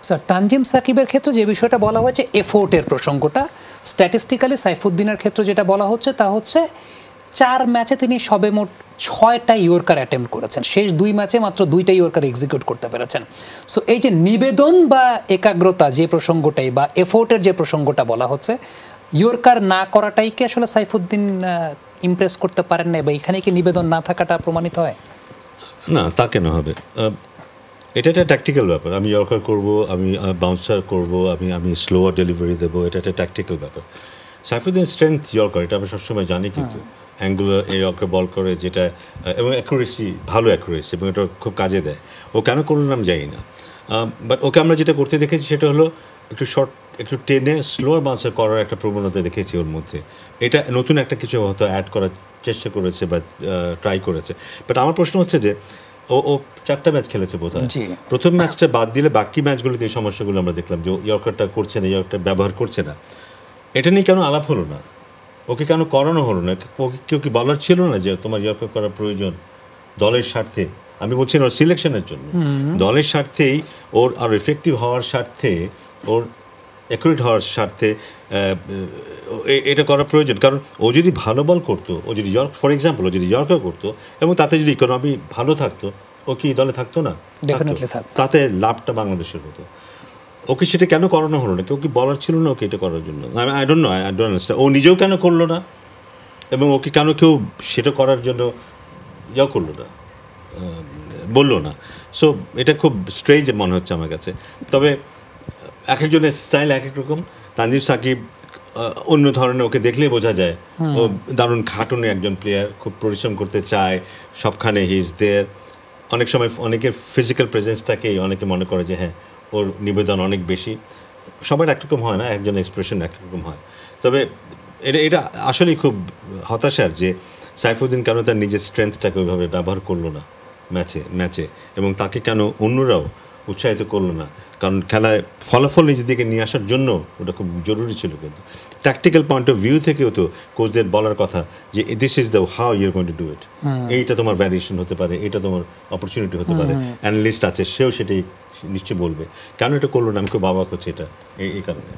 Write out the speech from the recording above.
Sir Tanzim সাকিবের ক্ষেত্রে যে বিষয়টা বলা হয়েছে এফোর্টের প্রসঙ্গটা, স্ট্যাটিস্টিক্যালি সাইফুদ্দিনের ক্ষেত্রে যেটা বলা হচ্ছে তা হচ্ছে 4 ম্যাচে তিনি সবে মোট 6টা ইয়র্কার অ্যাটেম্প্ট করেছেন, শেষ 2 ম্যাচে মাত্র 2টা ইয়র্কার এক্সিকিউট করতে পেরেছেন। সো এই যে নিবেদন বা একাগ্রতা যে প্রসঙ্গটাই বা এফোর্টের যে প্রসঙ্গটা বলা হচ্ছে, ইয়র্কার না করাটাই কি আসলে সাইফুদ্দিন ইমপ্রেস করতে পারেন না, বা এখানে কি নিবেদন না থাকাটা প্রমাণিত হয়? না, তা কেন হবে? এটা একটা ট্যাকটিক্যাল ব্যাপার। আমি ইয়র্কার করব, আমি বাউন্সার করব, আমি স্লোয়ার ডেলিভারি দেবো, এটা একটা ট্যাকটিক্যাল ব্যাপার। সাইফুদ্দিন স্ট্রেংথ ইয়র্কার, এটা আমরা সবসময় জানি, কিন্তু অ্যাঙ্গুলার ইয়র্কার বল করে যেটা, এবং অ্যাকুরেসি, ভালো অ্যাকুরেসি, এবং এটা খুব কাজে দেয়। ও কেন করলো না আমি জানি না, বাট ওকে আমরা যেটা করতে দেখেছি সেটা হলো একটু শর্ট, একটু টেনে স্লোয়ার বাউন্সার করার একটা প্রবণতা দেখেছি ওর মধ্যে। এটা নতুন একটা কিছু হয়তো অ্যাড করার চেষ্টা করেছে বা ট্রাই করেছে। বাট আমার প্রশ্ন হচ্ছে যে ও 4টা ম্যাচ খেলেছে বোধহয়, প্রথম ম্যাচটা বাদ দিলে বাকি ম্যাচগুলোতে এই সমস্যাগুলো আমরা দেখলাম, যে ইয়র্কারটা করছে না, ইয়র্কারটা ব্যবহার করছে না। এটা নিয়ে কেন আলাপ হলো না? ওকে কেন করানো হলো না? ওকে কেউ কি বলার ছিল না যে তোমার ইয়র্কার করা প্রয়োজন দলের স্বার্থে? আমি বলছি না ওর সিলেকশনের জন্য, দলের স্বার্থেই, ওর আর এফেক্টিভ হওয়ার স্বার্থে, ওর অ্যাকুরেট হওয়ার স্বার্থে এটা করা প্রয়োজন। কারণ ও যদি ভালো বল করতো, ও যদি ফর এক্সাম্পল ও যদি ইয়র্কার করতো এবং তাতে যদি ইকোনমি ভালো থাকতো, ও কি দলে থাকতো না? তাতে লাভটা বাংলাদেশের হতো। ওকে সেটা কেন করানো হলো না? কেউ কি বলার ছিল না ওকে এটা করার জন্য? I don't know, I don't understand. ও নিজেও কেন করলো না, এবং ওকে কেন কেউ সেটা করার জন্য করলো না, বললো না? সো এটা খুব স্ট্রেঞ্জ মনে হচ্ছে আমার কাছে। তবে এক একজনের স্টাইল এক এক রকম। তানজিম সাকিব অন্য ধরনের, ওকে দেখলেই বোঝা যায় ও দারুণ খাটুনে একজন প্লেয়ার, খুব পরিশ্রম করতে চায়, সবখানে হি ইজ দেয়ার। অনেক সময় অনেকের ফিজিক্যাল প্রেজেন্সটাকেই অনেকে মনে করে যে হ্যাঁ ওর নিবেদন অনেক বেশি। সবার একরকম হয় না, একজন এক্সপ্রেশন একরকম হয়। তবে এটা আসলেই খুব হতাশার যে সাইফুদ্দিন কেন তার নিজের স্ট্রেংথটাকে ওইভাবে ব্যবহার করলো না ম্যাচে, এবং তাকে কেন অন্যরাও উৎসাহিত করলো না। কারণ খেলায় ফলাফল নিজের দিকে নিয়ে আসার জন্য ওটা খুব জরুরি ছিল। কিন্তু ট্যাকটিক্যাল পয়েন্ট অফ ভিউ থেকেও তো কোচদের বলার কথা যে this is the how you are going to do it, এইটা তোমার ভ্যারিয়েশন হতে পারে, এটা তোমার অপরচুনিটি হতে পারে। অ্যানালিস্ট আছে, সেও সেটাই নিশ্চয়ই বলবে। কেন এটা করলো না? আমি খুব অবাক হচ্ছে এটা এই কারণে।